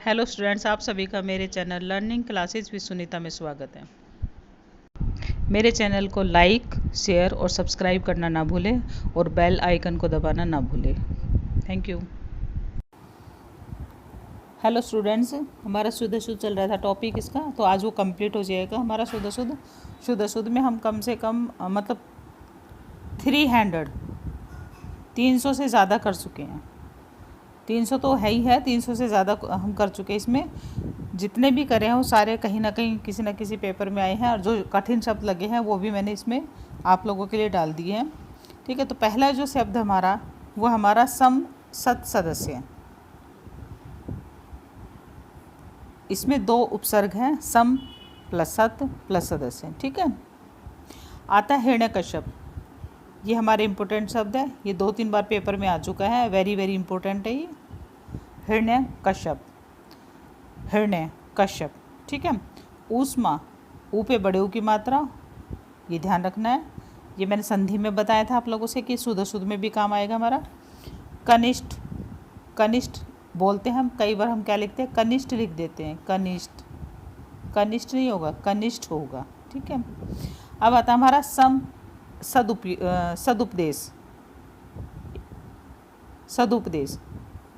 Hello students, आप सभी का मेरे channel learning classes with Sunita में स्वागत है। मेरे चैनल को लाइक, शेयर और सब्सक्राइब करना ना भूलें और बेल आइकन को दबाना ना भूलें। Thank you. हेलो स्टूडेंट्स, हमारा शुद्ध शुद्ध चल रहा था टॉपिक इसका, तो आज वो कंप्लीट हो जाएगा हमारा शुद्ध शुद्ध में हम कम से कम मतलब 300 से ज़्यादा कर चुके हैं। 300 तो है ही है, 300 से ज़्यादा हम कर चुके हैं। इसमें जितने भी करे हैं वो सारे कहीं ना कहीं किसी न किसी पेपर में आए हैं, और जो कठिन शब्द लगे हैं वो भी मैंने इसमें आप लोगों के लिए डाल दिए हैं। ठीक है, तो पहला जो शब्द हमारा वो हमारा सम सत सदस्य। इसमें दो उपसर्ग हैं, सम प्लस सत प्लस सदस्य। ठीक है, आता है हिरण्यकश्यप। ये हमारे इम्पोर्टेंट शब्द है, ये 2-3 बार पेपर में आ चुका है, वेरी वेरी इंपॉर्टेंट है ये। हिरण्यकश्यप, हिरण्य कश्यप। ठीक है, ऊष्मा, ऊ पे बड़े ऊ की मात्रा, ये ध्यान रखना है। ये मैंने संधि में बताया था आप लोगों से कि शुद्ध शुद्ध में भी काम आएगा हमारा। कनिष्ठ, कनिष्ठ बोलते हैं हम, कई बार हम क्या लिखते हैं, कनिष्ठ लिख देते हैं। कनिष्ठ, कनिष्ठ नहीं होगा, कनिष्ठ होगा। ठीक है, अब आता हमारा सम सदुपदेश। सदुपदेश,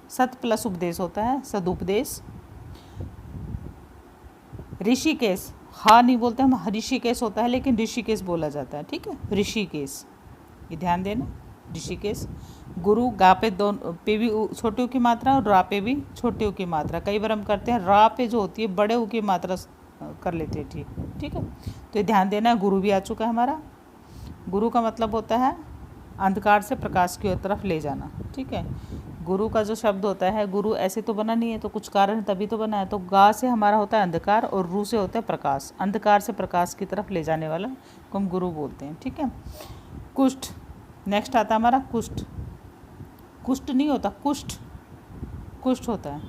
सत प्लस उपदेश होता है, सदुपदेश। ऋषिकेश, हाँ नहीं बोलते हम, ऋषिकेश होता है लेकिन ऋषिकेश बोला जाता है। ठीक है, ऋषिकेश, ये ध्यान देना, ऋषिकेश। गुरु, गा पे दोनों पे भी छोटे ऊ की मात्रा और रा पे भी छोटे ऊ की मात्रा। कई बार हम करते हैं रा पे जो होती है बड़े ऊ की मात्रा कर लेते हैं। ठीक है, तो ये ध्यान देना है। गुरु भी आ चुका है हमारा। गुरु का मतलब होता है अंधकार से प्रकाश की तरफ ले जाना। ठीक है, गुरु का जो शब्द होता है, गुरु ऐसे तो बना नहीं है, तो कुछ कारण तभी तो बना है। तो गा से हमारा होता है अंधकार और रू से होता है प्रकाश। अंधकार से प्रकाश की तरफ ले जाने वाला को हम गुरु बोलते हैं। ठीक है, कुष्ठ, नेक्स्ट आता है हमारा कुष्ठ। कुष्ठ नहीं होता, कुष्ठ, कुष्ठ होता है।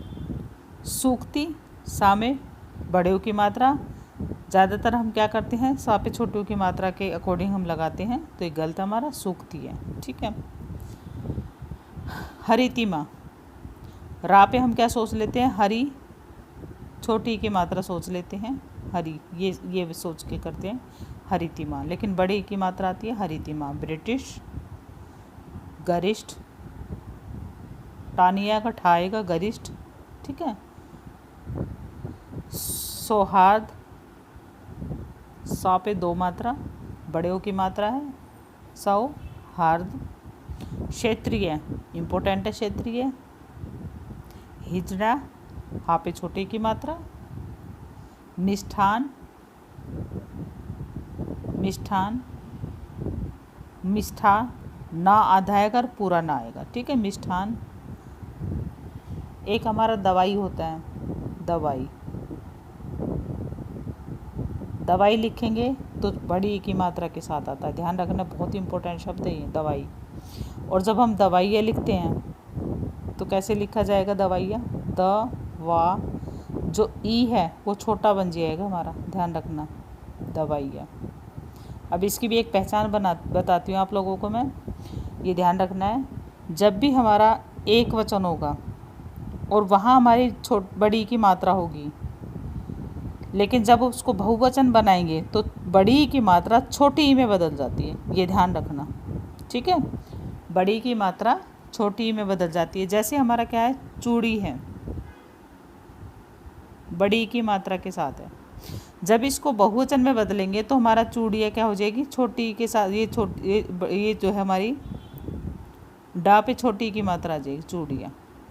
सूक्ति, सा में बड़े ऊ की मात्रा। ज़्यादातर हम क्या करते हैं, सा पे छोटे ऊ की मात्रा के अकॉर्डिंग हम लगाते हैं, तो ये गलत हमारा सूक्ति है। ठीक है, हरितिमा, रा पे हम क्या सोच लेते हैं, हरी, छोटी की मात्रा सोच लेते हैं, हरी, ये सोच के करते हैं हरितिमा, लेकिन बड़ी की मात्रा आती है हरितिमा। ब्रिटिश, गरिष्ठ, टानिया का ठाएगा गरिष्ठ। ठीक है, सौहार्द, सा पे दो मात्रा, बड़े ओ की मात्रा है, सौहार्द। क्षेत्रीय, इम्पोर्टेंट है क्षेत्रीय। हिजड़ा, हा पे छोटे की मात्रा। मिष्ठान, मिष्ठान, मिष्ठा, ना आधा आएगा और पूरा ना आएगा। ठीक है, मिष्ठान। एक हमारा दवाई होता है, दवाई, दवाई लिखेंगे तो बड़ी की मात्रा के साथ आता है, ध्यान रखना, बहुत इंपॉर्टेंट शब्द है ये दवाई। और जब हम दवाइयाँ लिखते हैं तो कैसे लिखा जाएगा दवाइयाँ, द वा, जो ई है वो छोटा बन जाएगा हमारा, ध्यान रखना, दवाइयाँ। अब इसकी भी एक पहचान बताती हूँ आप लोगों को मैं, ये ध्यान रखना है। जब भी हमारा एक वचन होगा और वहाँ हमारी बड़ी की मात्रा होगी, लेकिन जब उसको बहुवचन बनाएंगे तो बड़ी की मात्रा छोटी ई में बदल जाती है, ये ध्यान रखना। ठीक है, बड़ी की मात्रा छोटी में बदल जाती है। जैसे हमारा क्या है, चूड़ी है, बड़ी की मात्रा के साथ है। जब इसको बहुवचन में बदलेंगे तो हमारा चूड़िया क्या हो जाएगी, छोटी के साथ, ये जो है हमारी डा पे छोटी की मात्रा आ जाएगी, चूड़िया,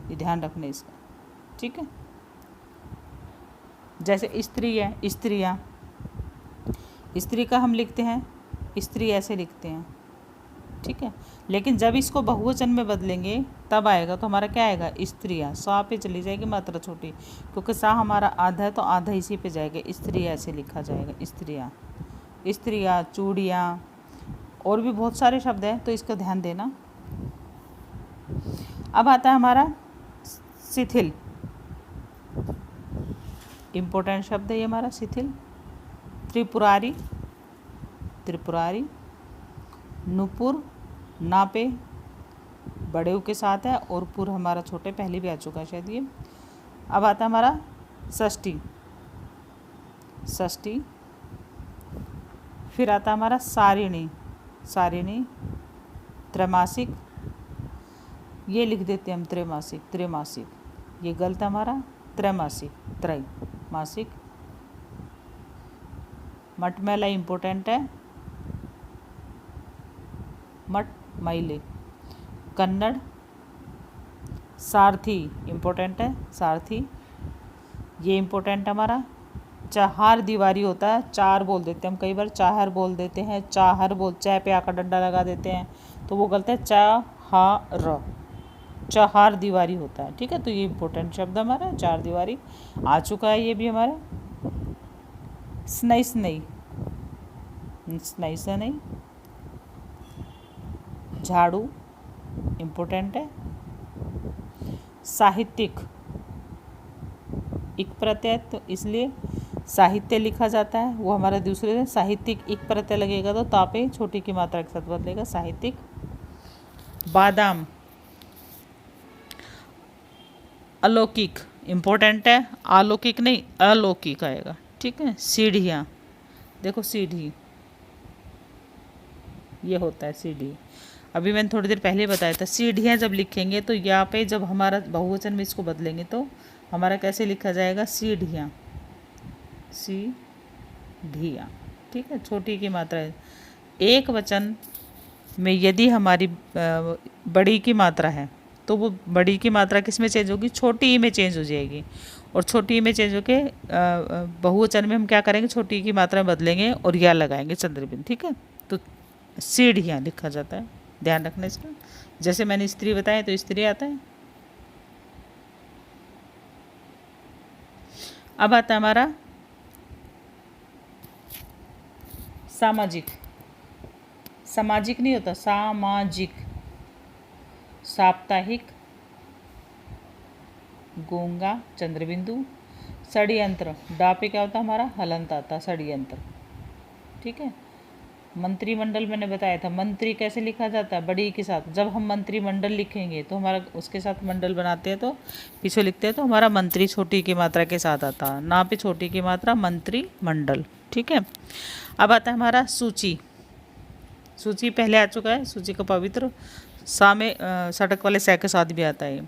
ये ध्यान रखना इसका। ठीक है, जैसे स्त्री है, स्त्रियाँ, स्त्री का हम लिखते हैं स्त्री, ऐसे लिखते हैं। ठीक है, लेकिन जब इसको बहुवचन में बदलेंगे तब आएगा, तो हमारा क्या आएगा, स्त्रियाँ। सा पे चली जाएगी मात्रा छोटी, क्योंकि सा हमारा आधा है तो आधा इसी पे जाएगा, स्त्री ऐसे लिखा जाएगा, स्त्रियाँ, स्त्रियाँ, चूड़ियाँ, और भी बहुत सारे शब्द हैं, तो इसका ध्यान देना। अब आता है हमारा शिथिल, इम्पोर्टेंट शब्द है ये हमारा शिथिल। त्रिपुरारी, त्रिपुरारी। नुपुर, ना पे बड़े ऊ के साथ है और पुर हमारा छोटे, पहले भी आ चुका है शायद ये। अब आता है हमारा षष्ठी, षष्ठी। फिर आता है हमारा सारिणी, सारिणी। त्रैमासिक, ये लिख देते हैं हम त्रैमासिक, त्रैमासिक। ये गलत है हमारा, त्रैमासिक, त्रैमासिक। मटमैला इम्पोर्टेंट है, मट मैले। कन्नड़। सारथी इम्पोर्टेंट है, सारथी, ये इम्पोर्टेंट हमारा। चार दीवारी होता है, चार बोल देते हैं हम, कई बार चाहर बोल देते हैं, चाहर बोल, चाय पे आकर डंडा लगा देते हैं, तो वो गलत है, चाहार, चार दीवारी होता है, ठीक है। तो ये इम्पोर्टेंट शब्द हमारा, चार दीवारी आ चुका है ये भी हमारा। स्नई, स्नई, स्नई से नहीं। झाड़ू इम्पोर्टेंट है। साहित्यिक, इक प्रत्यय, तो इसलिए साहित्य लिखा जाता है, वो हमारा दूसरे साहित्यिक इक प्रत्यय लगेगा तो तापे छोटी की मात्रा के साथ बदलेगा, साहित्यिक। बादाम, अलौकिक इम्पोर्टेंट है, अलौकिक नहीं अलौकिक आएगा, ठीक है। सीढ़ियाँ, देखो सीढ़ी, ये होता है सीढ़ी। अभी मैंने थोड़ी देर पहले बताया था, सीढ़ियाँ जब लिखेंगे तो यहाँ पे जब हमारा बहुवचन में इसको बदलेंगे तो हमारा कैसे लिखा जाएगा, सीढ़ियाँ, सीढ़ियाँ, ठीक है। छोटी की मात्रा है। एक वचन में यदि हमारी बड़ी की मात्रा है तो वो बड़ी की मात्रा किस में चेंज होगी, छोटी ई में चेंज हो जाएगी, और छोटी ई में चेंज होके बहुवचन में हम क्या करेंगे, छोटी की मात्रा में बदलेंगे और या लगाएंगे चंद्रबिंदु, ठीक है। तो सीढ़ियाँ लिखा जाता है, ध्यान रखना इसका। जैसे मैंने स्त्री बताया तो स्त्री आता है। अब आता है हमारा सामाजिक, सामाजिक नहीं होता, सामाजिक। साप्ताहिक, गूंगा, चंद्रबिंदु। षड्यंत्र, डा पे क्या होता है हमारा, हलंत आता, षड्यंत्र, ठीक है। मंत्रिमंडल मैंने बताया था, मंत्री कैसे लिखा जाता है, बड़ी के साथ। जब हम मंत्रिमंडल लिखेंगे तो हमारा उसके साथ मंडल बनाते हैं तो पीछे लिखते हैं तो हमारा मंत्री छोटी की मात्रा के साथ आता है, ना पे छोटी की मात्रा, मंत्रिमंडल, ठीक है। अब आता है हमारा सूची, सूची पहले आ चुका है, सूची का पवित्र। सा में सड़क वाले सै के साथ भी आता है।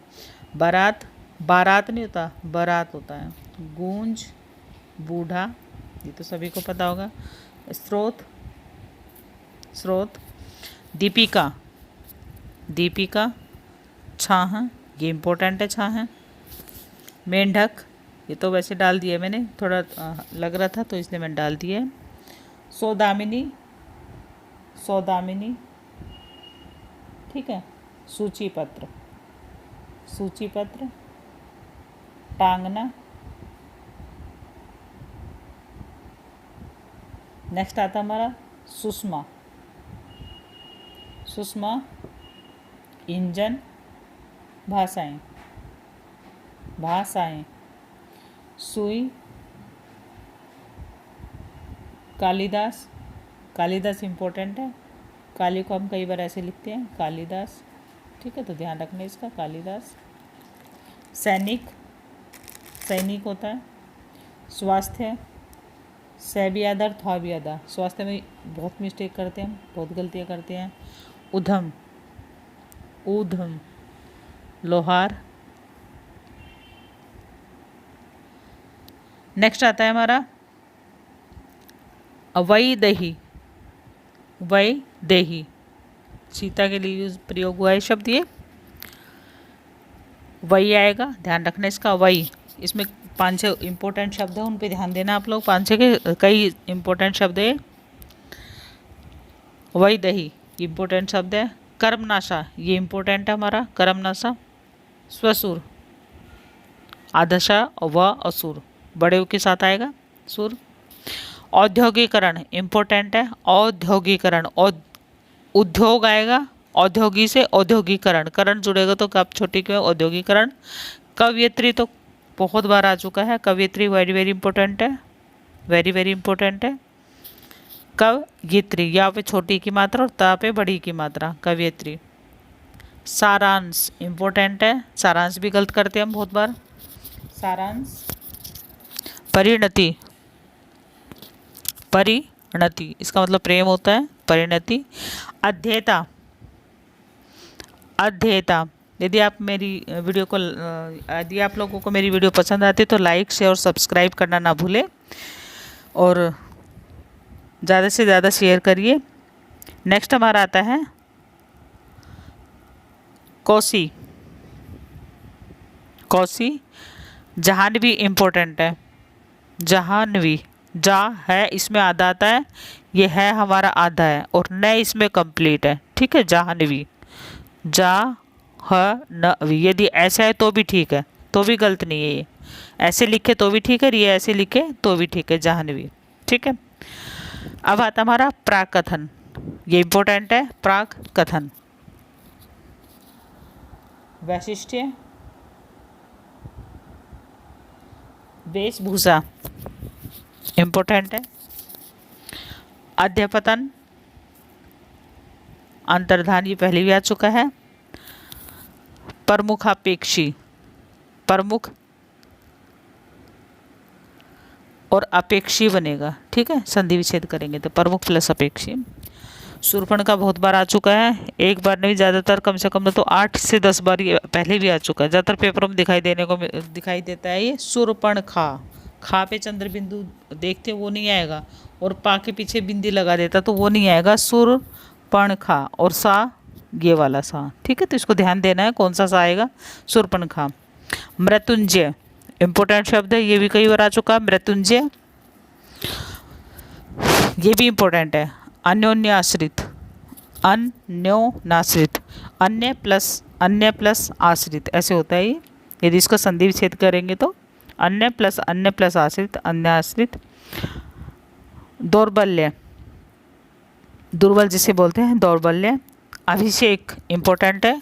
बारात, बारात नहीं होता, बारात होता है। गूंज, बूढ़ा, ये तो सभी को पता होगा। स्रोत, स्रोत। दीपिका, दीपिका। छाह, ये इम्पोर्टेंट है, छाह। मेंढक, ये तो वैसे डाल दिया मैंने, थोड़ा लग रहा था तो इसलिए मैंने डाल दिया है। सौदामिनी, सौदामिनी, ठीक है। सूची पत्र, सूची पत्र। टांगना। नेक्स्ट आता हमारा सुषमा, सुषमा। इंजन। भाषाएं, भाषाएं। सुई। कालिदास, कालिदास इम्पोर्टेंट है, काली को हम कई बार ऐसे लिखते हैं, कालिदास, ठीक है। तो ध्यान रखना इसका, कालिदास। सैनिक, सैनिक होता है। स्वास्थ्य, सै भी आधा और था भी आधा, स्वास्थ्य में बहुत मिस्टेक करते हैं हम, बहुत गलतियाँ करते हैं। उधम, ऊधम। लोहार। नेक्स्ट आता है हमारा अवैदेही, वैदेही, सीता के लिए यूज प्रयोग हुआ है शब्द ये, वही आएगा, ध्यान रखना इसका, वही। इसमें 5-6 इंपॉर्टेंट शब्द है, उन पे ध्यान देना आप लोग, 5-6 के कई इंपॉर्टेंट शब्द है। वैदेही इम्पोर्टेंट शब्द है। कर्मनाशा, ये इम्पोर्टेंट है हमारा, कर्मनाशा। स्वसुर, आदशा व असुर, बड़े के साथ आएगा, सुर। औद्योगिकरण इम्पोर्टेंट है, औद्योगिकरण, उद्योग आएगा, औद्योगी से औद्योगिकरण, करण जुड़ेगा तो कब छोटी के औद्योगिकरण। कवयित्री तो बहुत बार आ चुका है, कवयित्री वेरी वेरी इंपॉर्टेंट है, वेरी वेरी इंपॉर्टेंट है। कवयित्री, या पे छोटी की मात्रा और ता पे बड़ी की मात्रा, कवयित्री। सारांश इम्पोर्टेंट है, सारांश भी गलत करते हैं हम बहुत बार। सारांश, परिणति, परिणति इसका मतलब प्रेम होता है, परिणति। अध्येता, अध्येता। यदि आप मेरी वीडियो को यदि आप लोगों को मेरी वीडियो पसंद आती है तो लाइक शेयर और सब्सक्राइब करना ना भूलें और ज़्यादा से ज़्यादा शेयर करिए। नेक्स्ट हमारा आता है कौसी, कौसी। जाह्नवी इम्पोर्टेंट है, जाह्नवी, जा है इसमें आधा आता है, ये है हमारा आधा है और न इसमें कंप्लीट है, ठीक है। जाह्नवी, जाह्नवी। यदि ऐसा है तो भी ठीक है, तो भी गलत नहीं है, ये ऐसे लिखे तो भी ठीक है, ये ऐसे लिखे तो भी ठीक है, जाह्नवी, ठीक है। अब आता हमारा प्राक कथन, ये इम्पोर्टेंट है, प्राक कथन। वैशिष्ट्य, वेशभूषा इम्पोर्टेंट है। अध्यपतन, अंतर्धान ये पहले भी आ चुका है। प्रमुखापेक्षी, प्रमुख और अपेक्षी बनेगा, ठीक है, संधि विच्छेद करेंगे तो प्रमुख प्लस अपेक्षी। शूर्पण का बहुत बार आ चुका है, एक बार नहीं, ज़्यादातर कम से कम तो 8 से 10 बार ये पहले भी आ चुका है, ज़्यादातर पेपरों में दिखाई देता है ये शूर्पण खा पे चंद्र बिंदु देखते वो नहीं आएगा और पा के पीछे बिंदी लगा देता तो वो नहीं आएगा, शूर्पणखा। और सा ये वाला सा, ठीक है, तो इसको ध्यान देना है कौन सा सा आएगा, शूर्पणखा। मृत्युंजय इम्पोर्टेंट शब्द है, ये भी कई बार आ चुका है, मृत्युंजय, ये भी इम्पोर्टेंट है। अन्योन्याश्रित, अन्योनाश्रित, अन्य प्लस आश्रित ऐसे होता है ये, यदि इसको संधि विच्छेद करेंगे तो अन्य प्लस आश्रित, अन्य आश्रित। दौर्बल्य, दुर्बल जिसे बोलते हैं, दौर्बल्य। अभिषेक इम्पोर्टेंट है,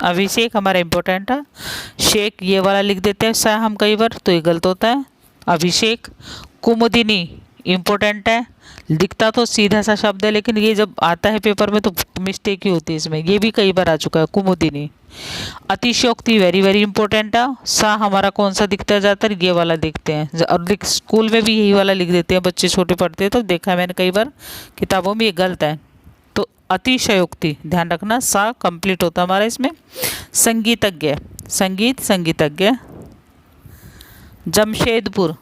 अभिषेक हमारा इम्पोर्टेंट है। शेख ये वाला लिख देते हैं सा हम कई बार तो ये गलत होता है, अभिषेक। कुमुदिनी इम्पोर्टेंट है, दिखता तो सीधा सा शब्द है लेकिन ये जब आता है पेपर में तो मिस्टेक ही होती है इसमें, ये भी कई बार आ चुका है, कुमुदिनी। अतिशयोक्ति वेरी वेरी इंपॉर्टेंट है, सा हमारा कौन सा दिखता है ज़्यादातर, ये वाला दिखते हैं और स्कूल में भी यही वाला लिख देते हैं, बच्चे छोटे पढ़ते हैं तो देखा है मैंने कई बार किताबों में, ये गलत है। तो अतिशयोक्ति ध्यान रखना, सा कंप्लीट होता हमारा इसमें। संगीतज्ञ, संगीतज्ञ। जमशेदपुर,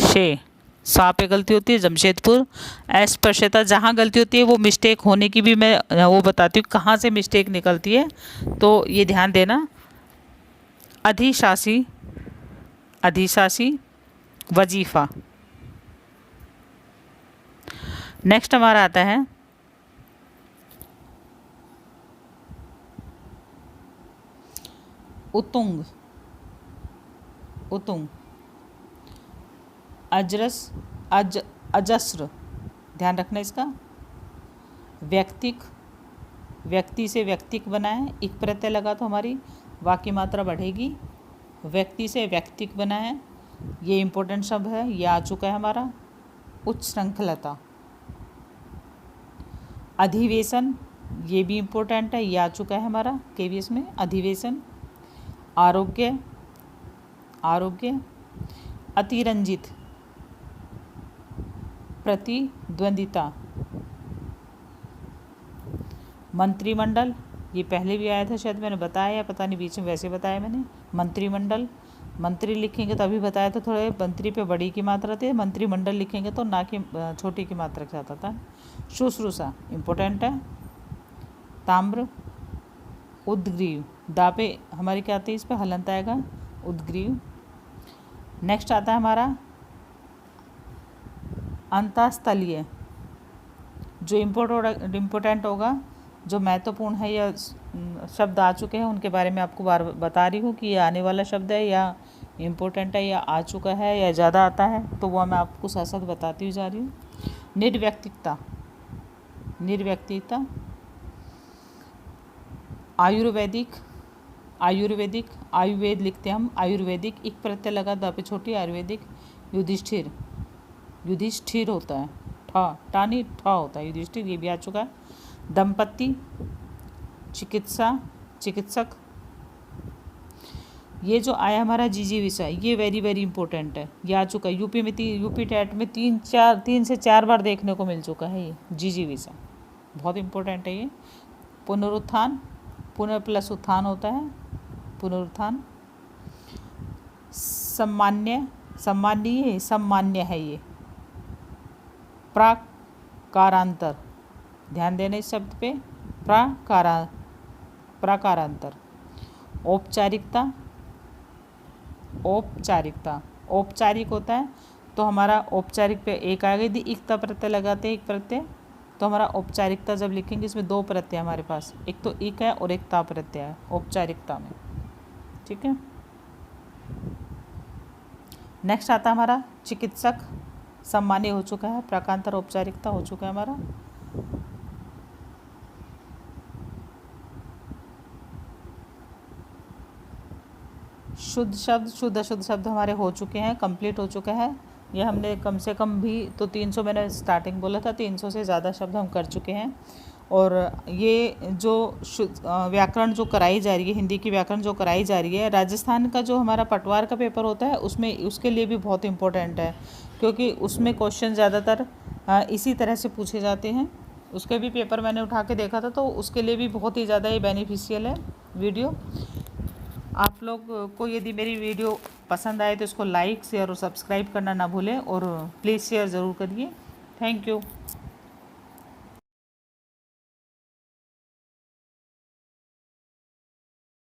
शे सा पे गलती होती है, जमशेदपुर। अस्पृश्यता, जहाँ गलती होती है वो मिस्टेक होने की भी मैं वो बताती हूँ कहाँ से मिस्टेक निकलती है, तो ये ध्यान देना। अधिशासी, अधिशासी, वजीफा। नेक्स्ट हमारा आता है उत्तुंग, उत्तुंग। अजस्र ध्यान रखना इसका। व्यक्तिक, व्यक्ति से व्यक्तिक बना है, इक प्रत्यय लगा तो हमारी वाक्य मात्रा बढ़ेगी। व्यक्ति से व्यक्तिक बना है, ये इम्पोर्टेंट शब्द है, ये आ चुका है हमारा। उच्च श्रृंखलता। अधिवेशन, ये भी इम्पोर्टेंट है, ये आ चुका है हमारा केवीएस में, अधिवेशन। आरोग्य, आरोग्य। अतिरंजित, प्रतिद्वंदिता। मंत्रिमंडल, ये पहले भी आया था शायद मैंने बताया, पता नहीं बीच में वैसे बताया मैंने। मंत्रिमंडल, मंत्री लिखेंगे तो अभी बताया तो थोड़े मंत्री पे बड़ी की मात्रा थी, मंत्रिमंडल लिखेंगे तो ना की छोटी की मात्रा के साथ आता है। शुश्रूषा इम्पोर्टेंट है। ताम्र, उद्ग्रीव, दा पे हमारी क्या आती है, इस पर हलंत आएगा, उद्ग्रीव। नेक्स्ट आता है हमारा अंतःस्थलीय, जो इम्पोर्टेंट होगा, जो महत्वपूर्ण है या शब्द आ चुके हैं उनके बारे में आपको बार बता रही हूँ कि ये आने वाला शब्द है या इम्पोर्टेंट है या आ चुका है या ज़्यादा आता है, तो वह मैं आपको साथ साथ बताती हुई जा रही हूँ। निर्व्यक्तिकता, निर्व्यक्तिकता। आयुर्वेदिक, आयुर्वेदिक, आयुर्वेद लिखते हैं हम, आयुर्वेदिक, एक प्रत्यय लगा दा पे छोटी, आयुर्वेदिक। युधिष्ठिर, युधिष्ठिर होता है, ठा नहीं ठा होता है, युधिष्ठिर, ये भी आ चुका है। दंपत्ति, चिकित्सा, चिकित्सक। ये जो आया हमारा जिजीविषा, ये वेरी वेरी इंपॉर्टेंट है, ये आ चुका है यूपी में, यूपी टेट में 3 से 4 बार देखने को मिल चुका है ये जिजीविषा, बहुत इंपॉर्टेंट है ये। पुनरुत्थान, पुनः प्लस उत्थान होता है, पुनरुत्थान। सम्मान्य, सम्मानीय, सम्मान्य है ये। प्राकारांतर, ध्यान देना इस शब्द पे, प्राकारांतर। औपचारिकता, औपचारिकता, औपचारिक होता है तो हमारा औपचारिक पे एक आ गई थी, इक्ता प्रत्यय लगाते हैं, एक प्रत्यय, तो हमारा औपचारिकता जब लिखेंगे इसमें 2 प्रत्यय हमारे पास, एक तो इक है और एक ता प्रत्यय है औपचारिकता में, ठीक है। नेक्स्ट आता है हमारा चिकित्सक, सम्मानीय हो चुका है, प्राकांतर औपचारिकता हो चुका है हमारा। शुद्ध शब्द, शुद्ध अशुद्ध शब्द हमारे हो चुके हैं, कंप्लीट हो चुका है। ये हमने कम से कम भी तो 300, मैंने स्टार्टिंग बोला था 300 से ज़्यादा शब्द हम कर चुके हैं। और ये जो व्याकरण जो कराई जा रही है, हिंदी की व्याकरण जो कराई जा रही है, राजस्थान का जो हमारा पटवार का पेपर होता है उसमें, उसके लिए भी बहुत इम्पोर्टेंट है, क्योंकि उसमें क्वेश्चन ज़्यादातर इसी तरह से पूछे जाते हैं। उसके भी पेपर मैंने उठा के देखा था, तो उसके लिए भी बहुत ही ज़्यादा ये बेनिफिशियल है वीडियो। आप लोग को यदि मेरी वीडियो पसंद आए तो इसको लाइक, शेयर और सब्सक्राइब करना ना भूलें, और प्लीज़ शेयर ज़रूर करिए। Thank you.